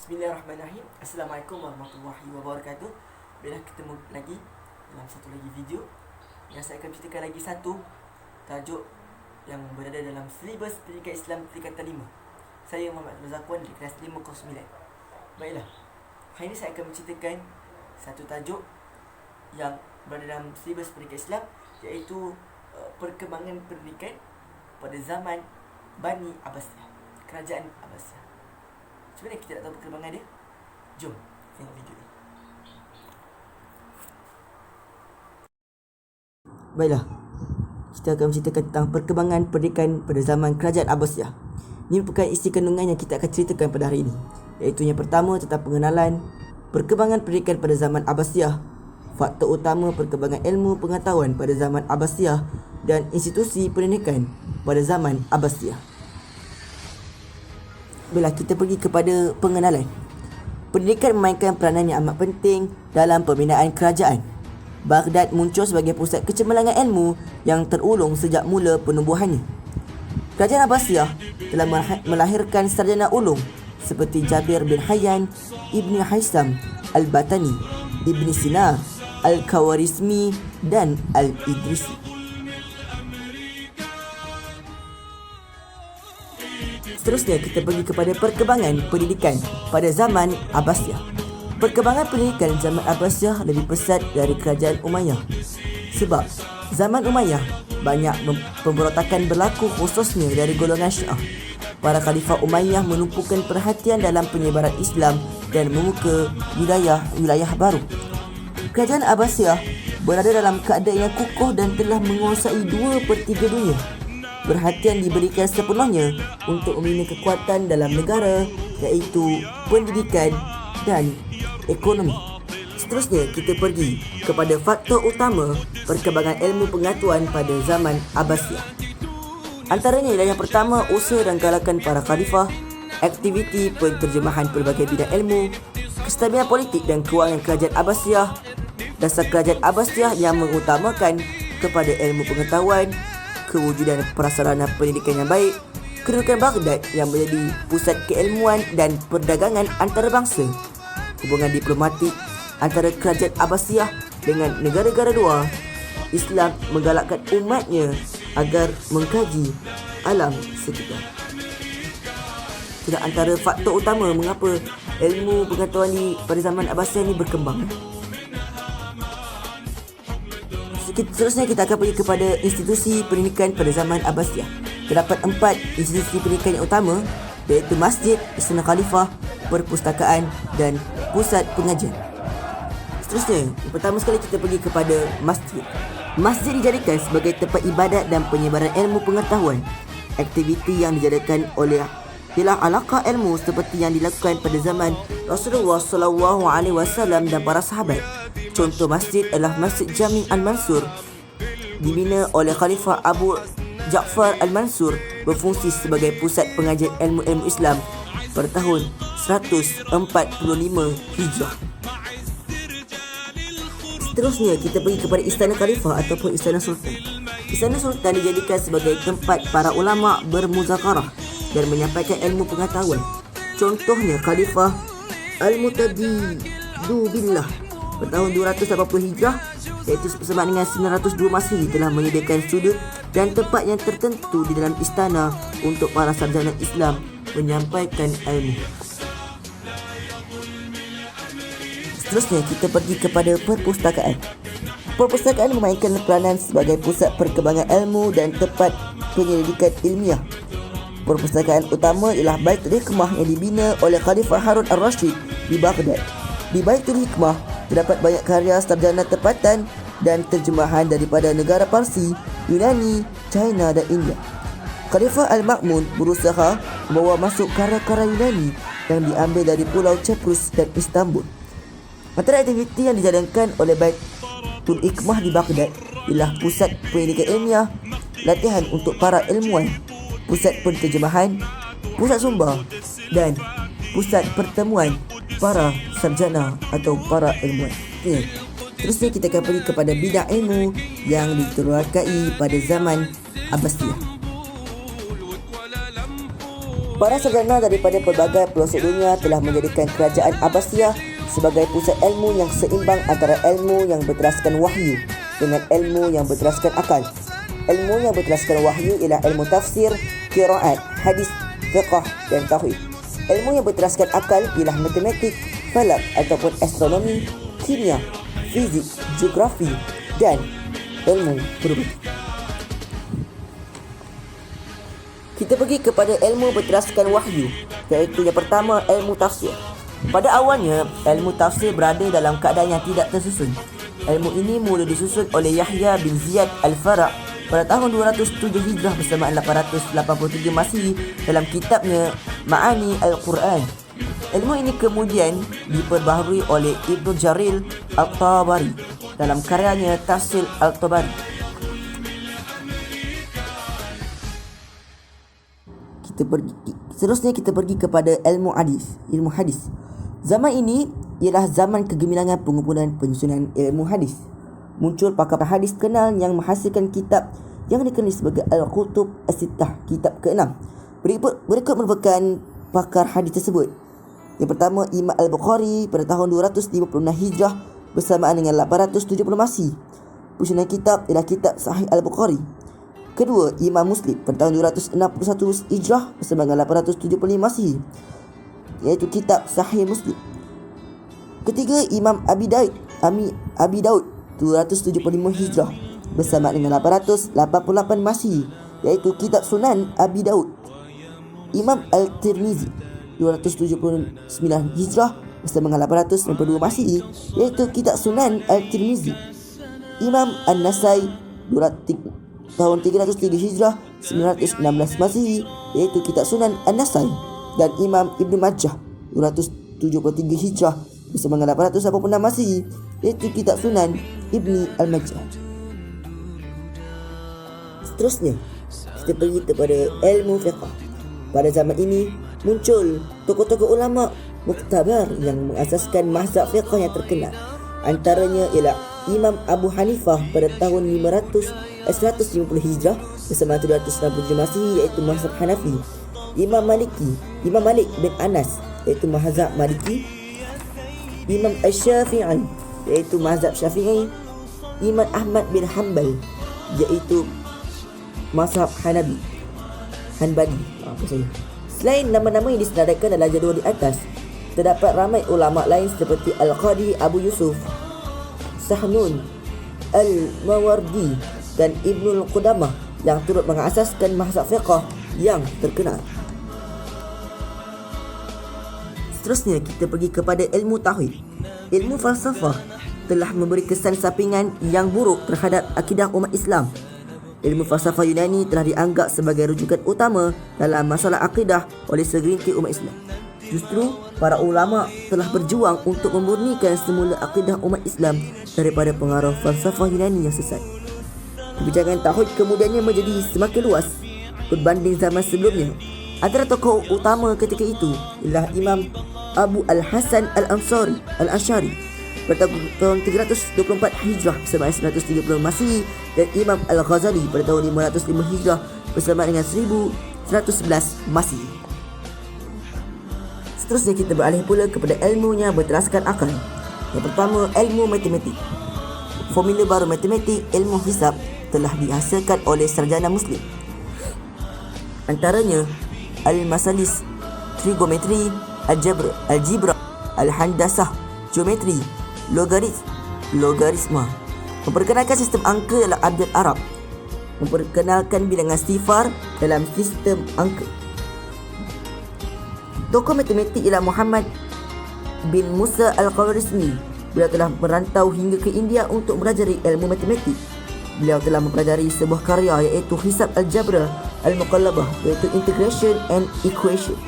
Bismillahirrahmanirrahim. Assalamualaikum warahmatullahi wabarakatuh. Bila ketemu lagi dalam satu lagi video yang saya akan ceritakan lagi satu tajuk yang berada dalam silibus pendidikan Islam tingkatan 5. Saya Muhammad Razakwan di kelas 509. Baiklah, hari ini saya akan menceritakan satu tajuk yang berada dalam silibus pendidikan Islam, iaitu perkembangan pendidikan pada zaman Bani Abbasiyah, kerajaan Abbasiyah. Sebenarnya kita nak tahu perkembangan dia. Jom tengok video ni. Baiklah, kita akan menceritakan tentang perkembangan pendidikan pada zaman kerajaan Abbasiyah. Ini merupakan isi kandungan yang kita akan ceritakan pada hari ini, iaitu yang pertama tentang pengenalan perkembangan pendidikan pada zaman Abbasiyah, faktor utama perkembangan ilmu pengetahuan pada zaman Abbasiyah, dan institusi pendidikan pada zaman Abbasiyah. Bila kita pergi kepada pengenalan, pendidikan memainkan peranan yang amat penting dalam pembinaan kerajaan. Baghdad muncul sebagai pusat kecemerlangan ilmu yang terulung sejak mula penubuhannya. Kerajaan Abbasiyah telah melahirkan sarjana ulum seperti Jabir bin Hayyan, Ibni Haisam Al-Batani, Ibni Sina, Al-Khawarizmi, dan Al-Idrisi. Seterusnya kita pergi kepada perkembangan pendidikan pada zaman Abbasiyah. Perkembangan pendidikan zaman Abbasiyah lebih pesat dari kerajaan Umayyah. Sebab zaman Umayyah banyak pemberontakan berlaku, khususnya dari golongan Syiah. Para khalifah Umayyah menumpukan perhatian dalam penyebaran Islam dan membuka wilayah baru. Kerajaan Abbasiyah berada dalam keadaan yang kukuh dan telah menguasai 2/3 dunia. Perhatian diberikan sepenuhnya untuk membina kekuatan dalam negara, iaitu pendidikan dan ekonomi. Seterusnya kita pergi kepada faktor utama perkembangan ilmu pengetahuan pada zaman Abbasiyah. Antaranya ialah yang pertama, usaha dan galakan para khalifah, aktiviti penterjemahan pelbagai bidang ilmu, kestabilan politik dan kewangan kerajaan Abbasiyah, dasar kerajaan Abbasiyah yang mengutamakan kepada ilmu pengetahuan, kewujudan prasarana pendidikan yang baik, kedudukan Baghdad yang menjadi pusat keilmuan dan perdagangan antarabangsa, hubungan diplomatik antara kerajaan Abbasiyah dengan negara-negara luar. Islam menggalakkan umatnya agar mengkaji alam sekitar. Itulah antara faktor utama mengapa ilmu pengetahuan pada zaman Abbasiyah ini berkembang. Seterusnya kita akan pergi kepada institusi pendidikan pada zaman Abbasiyah. Terdapat 4 institusi pendidikan yang utama, iaitu masjid, istana khalifah, perpustakaan dan pusat pengajian. Seterusnya, yang pertama sekali kita pergi kepada masjid. Masjid dijadikan sebagai tempat ibadat dan penyebaran ilmu pengetahuan. Aktiviti yang dijadikan oleh ialah alaqah ilmu seperti yang dilakukan pada zaman Rasulullah SAW dan para sahabat. Contoh masjid adalah Masjid Jami' Al-Mansur, dibina oleh Khalifah Abu Ja'far Al-Mansur, berfungsi sebagai pusat pengajian ilmu-ilmu Islam pada tahun 145 Hijrah. Seterusnya kita pergi kepada Istana Khalifah ataupun Istana Sultan. Istana Sultan dijadikan sebagai tempat para ulama bermuzakarah dan menyampaikan ilmu pengetahuan. Contohnya Khalifah Al-Mu'tadidu Billah pada tahun 280 Hijrah, iaitu bersama dengan 902 Masihi, telah menyediakan sudut dan tempat yang tertentu di dalam istana untuk para sarjana Islam menyampaikan ilmu. Seterusnya kita pergi kepada perpustakaan. Perpustakaan memainkan peranan sebagai pusat perkembangan ilmu dan tempat penyelidikan ilmiah. Perpustakaan utama ialah Baitul Hikmah yang dibina oleh Khalifah Harun Ar-Rashid di Baghdad. Di Baitul Hikmah terdapat banyak karya sarjana tempatan dan terjemahan daripada negara Parsi, Yunani, China dan India. Khalifah Al-Ma'mun berusaha membawa masuk karya-karya Yunani yang diambil dari Pulau Cyprus dan Istanbul. Antara aktiviti yang dijalankan oleh Baitul Hikmah di Baghdad ialah pusat pendidikan ilmiah, latihan untuk para ilmuwan, pusat penterjemahan, pusat sumber dan pusat pertemuan para sarjana atau para ilmuwan. Terusnya kita akan pergi kepada bidang ilmu yang diterokai pada zaman Abbasiyah. Para sarjana daripada pelbagai pelosok dunia telah menjadikan kerajaan Abbasiyah sebagai pusat ilmu yang seimbang antara ilmu yang berteraskan wahyu dengan ilmu yang berteraskan akal. Ilmu yang berteraskan wahyu ialah ilmu tafsir, qiraat, hadis, fiqh dan tauhid. Ilmu yang berteraskan akal ialah matematik, falak ataupun astronomi, kimia, fizik, geografi dan ilmu perubatan. Kita pergi kepada ilmu berteraskan wahyu, iaitu yang pertama ilmu tafsir. Pada awalnya, ilmu tafsir berada dalam keadaan yang tidak tersusun. Ilmu ini mula disusun oleh Yahya bin Ziyad al-Fara' pada tahun 207 Hijrah bersamaan 883 Masihi dalam kitabnya Ma'ani Al-Quran. Ilmu ini kemudian diperbaharui oleh Ibn Jarir Al-Tabari dalam karyanya Tafsir Al-Tabari. Seterusnya kita pergi kepada ilmu hadis. Zaman ini ialah zaman kegemilangan pengumpulan penyusunan ilmu hadis. Muncul pakar hadis kenal yang menghasilkan kitab yang dikenali sebagai Al-Kutub As-Sittah, kitab ke-6. Berikut merupakan pakar hadis tersebut. Yang pertama, Imam Al-Bukhari pada tahun 256 Hijrah bersamaan dengan 870 Masihi. Penyusunan kitab ialah kitab Sahih Al-Bukhari. Kedua, Imam Muslim pada tahun 261 Hijrah bersama dengan 875 Masihi, iaitu kitab Sahih Muslim. Ketiga, Imam Abi Daud 275 Hijrah bersama dengan 888 Masihi, iaitu kitab Sunan Abi Daud. Imam Al-Tirmizi 279 Hijrah bersama dengan 892 Masihi, iaitu kitab Sunan Al-Tirmizi. Imam An-Nasai tahun 303 Hijrah 916 Masihi, iaitu kitab Sunan An-Nasai. Dan Imam Ibn Majah 273 Hijrah bersama dengan 886 Masihi, iaitu kitab Sunan Ibni Al-Majah. Seterusnya kita pergi kepada ilmu fiqh. Pada zaman ini muncul tokoh-tokoh ulama muktabar yang mengasaskan mazhab fiqh yang terkenal. Antaranya ialah Imam Abu Hanifah pada tahun 150 Hijrah bersama 767 Masihi, iaitu mazhab Hanafi. Imam Malik bin Anas, iaitu mazhab Maliki. Imam Asy-Syafi'i, iaitu mazhab Syafi'i. Imam Ahmad bin Hanbal, iaitu mazhab Hanbali. Selain nama-nama yang disenaraikan dalam jadual di atas, terdapat ramai ulama lain seperti Al-Qadi Abu Yusuf, Sahnun Al-Mawardi dan Ibnul Qudamah yang turut mengasaskan mazhab fiqh yang terkenal. Seterusnya kita pergi kepada ilmu tauhid. Ilmu falsafah telah memberi kesan sampingan yang buruk terhadap akidah umat Islam. Ilmu falsafah Yunani telah dianggap sebagai rujukan utama dalam masalah akidah oleh segelintir umat Islam. Justru para ulama telah berjuang untuk memurnikan semula akidah umat Islam daripada pengaruh falsafah Yunani yang sesat. Perbincangan tauhid kemudiannya menjadi semakin luas berbanding zaman sebelumnya. Antara tokoh utama ketika itu ialah Imam Abu Al-Hasan Al-Ash'ari pada tahun 324 Hijrah bersama 930 Masihi dan Imam Al-Ghazali pada tahun 505 Hijrah bersama dengan 1111 Masihi. Seterusnya kita beralih pula kepada ilmunya berteraskan akal. Yang pertama, ilmu matematik. Formula baru matematik, ilmu hisab, telah dihasilkan oleh sarjana Muslim. Antaranya al-masalis, trigonometri, algebra, al-handasah, geometri, logaritma. Memperkenalkan sistem angka dalam abjad Arab. Memperkenalkan bilangan sifar dalam sistem angka. Tokoh matematik ialah Muhammad bin Musa Al-Khwarizmi. Beliau telah merantau hingga ke India untuk mempelajari ilmu matematik. Beliau telah mempelajari sebuah karya iaitu Hisab Al-Jabra Al-Muqallabah, iaitu Integration and Equation.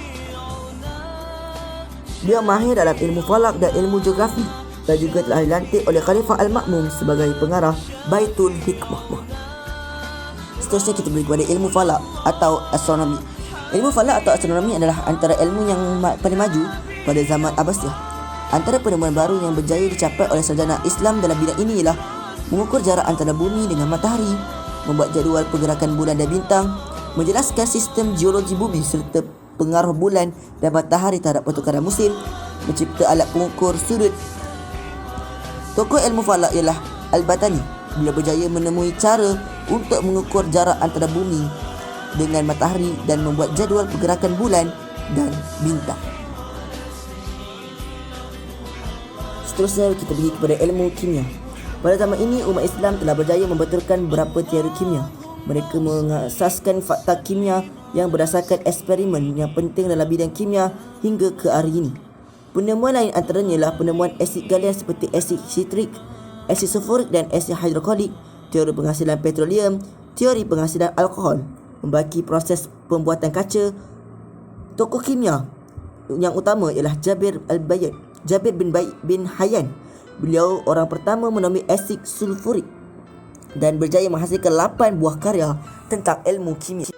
Beliau mahir dalam ilmu falak dan ilmu geografi dan juga telah dilantik oleh Khalifah Al-Ma'mun sebagai pengarah Baitul Hikmah. Seterusnya kita pergi kepada ilmu falak atau astronomi. Ilmu falak atau astronomi adalah antara ilmu yang paling maju pada zaman Abbasiyah. Antara penemuan baru yang berjaya dicapai oleh sarjana Islam dalam bidang ini ialah mengukur jarak antara bumi dengan matahari, membuat jadual pergerakan bulan dan bintang, menjelaskan sistem geologi bumi serta pengaruh bulan dan matahari terhadap pertukaran musim, mencipta alat pengukur sudut. Tokoh ilmu falak ialah Al-Batani. Beliau berjaya menemui cara untuk mengukur jarak antara bumi dengan matahari dan membuat jadual pergerakan bulan dan bintang. Seterusnya kita pergi kepada ilmu kimia. Pada zaman ini umat Islam telah berjaya membetulkan beberapa teori kimia. Mereka mengasaskan fakta kimia yang berdasarkan eksperimen yang penting dalam bidang kimia hingga ke hari ini. Penemuan lain antaranya ialah penemuan asid galian seperti asid sitrik, asid sulfurik dan asid hidrokolik, teori penghasilan petroleum, teori penghasilan alkohol, membaki proses pembuatan kaca. Tokoh kimia yang utama ialah Jabir bin Hayyan. Beliau orang pertama menemui asid sulfurik dan berjaya menghasilkan 8 buah karya tentang ilmu kimia.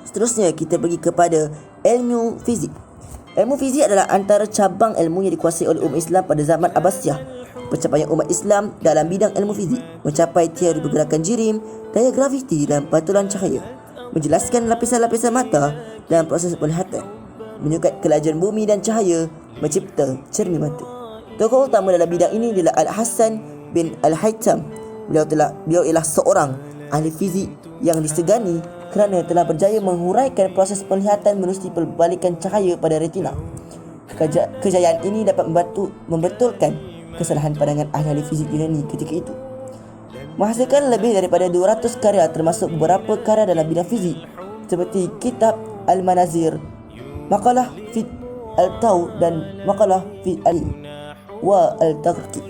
Seterusnya kita pergi kepada ilmu fizik. Ilmu fizik adalah antara cabang ilmu yang dikuasai oleh umat Islam pada zaman Abbasiyah. Pencapaian umat Islam dalam bidang ilmu fizik mencapai teori pergerakan jirim, daya graviti dan pantulan cahaya, menjelaskan lapisan-lapisan mata dan proses penglihatan, menyukat kelajuan bumi dan cahaya, mencipta cermin mata. Tokoh utama dalam bidang ini adalah Al-Hasan bin Al-Haytham. Beliau ialah seorang ahli fizik yang disegani kerana telah berjaya menghuraikan proses penglihatan menerusi perbalikan cahaya pada retina. Kejayaan ini dapat membetulkan kesalahan pandangan ahli fizik Yunani ketika itu. Menghasilkan lebih daripada 200 karya termasuk beberapa karya dalam bidang fizik seperti kitab Al-Manazir, makalah fi Al-Taw dan makalah fi Al-Taqi.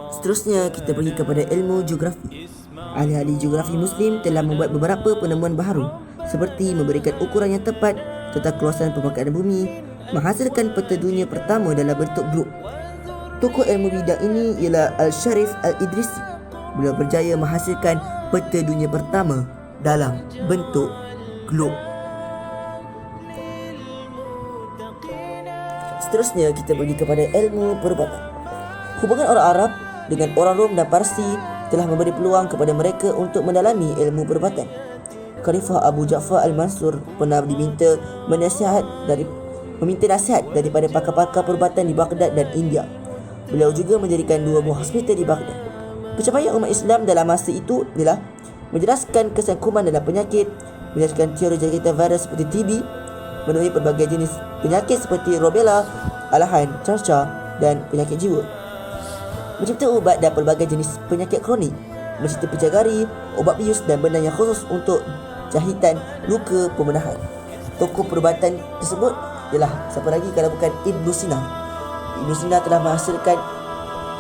Seterusnya kita pergi kepada ilmu geografi. Ahli-ahli geografi Muslim telah membuat beberapa penemuan baharu seperti memberikan ukuran yang tepat tentang keluasan permukaan bumi, menghasilkan peta dunia pertama dalam bentuk glob. Tokoh ilmu bidang ini ialah Al-Sharif Al-Idrisi. Beliau berjaya menghasilkan peta dunia pertama dalam bentuk glob. Seterusnya kita pergi kepada ilmu perubatan. Hubungan orang Arab dengan orang Rom dan Parsi telah memberi peluang kepada mereka untuk mendalami ilmu perubatan. Khalifah Abu Ja'far Al-Mansur pernah meminta nasihat daripada pakar-pakar perubatan di Baghdad dan India. Beliau juga mendirikan 2 buah hospital di Baghdad. Pencapaian umat Islam dalam masa itu ialah menjelaskan kesangkuman dalam penyakit, menjelaskan teori jangkitan virus seperti TB, menemui pelbagai jenis penyakit seperti rubella, alahan, carca dan penyakit jiwa, mencipta ubat dan pelbagai jenis penyakit kronik, mencipta pijagari, obat bius dan benda yang khusus untuk jahitan luka pembenahan. Tokoh perubatan tersebut ialah siapa lagi kalau bukan Ibnu Sina. Ibnu Sina telah menghasilkan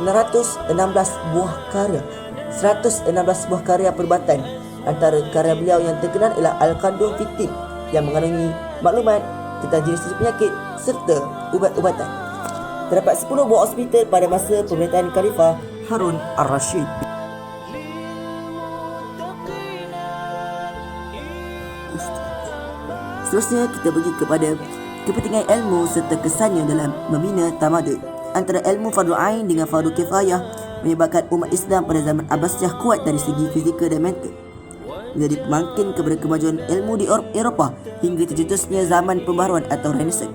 616 buah karya 116 buah karya perubatan. Antara karya beliau yang terkenal ialah Al-Qandum fi Tibb yang mengandungi maklumat tentang jenis penyakit serta ubat-ubatan. Terdapat 10 buah hospital pada masa pemerintahan Khalifah Harun Ar-Rashid. Seterusnya kita pergi kepada kepentingan ilmu serta kesannya dalam membina tamadun. Antara ilmu fardu ain dengan fardu kifayah menyebabkan umat Islam pada zaman Abbasiyah kuat dari segi fizikal dan mental, menjadi pemangkin kepada kemajuan ilmu di Eropah hingga tercetusnya zaman pembaharuan atau Renaissance.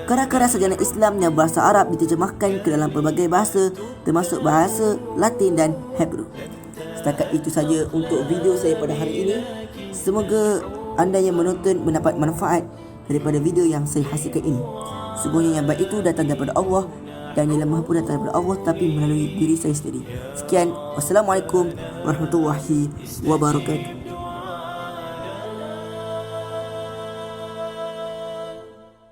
Karya-karya sejarah Islam yang bahasa Arab diterjemahkan ke dalam pelbagai bahasa termasuk bahasa Latin dan Hebrew. Setakat itu saja untuk video saya pada hari ini. Semoga anda yang menonton mendapat manfaat daripada video yang saya hasilkan ini. Semuanya yang baik itu datang daripada Allah dan ialah maha pun datang daripada Allah tapi melalui diri saya sendiri. Sekian, wassalamualaikum warahmatullahi wabarakatuh.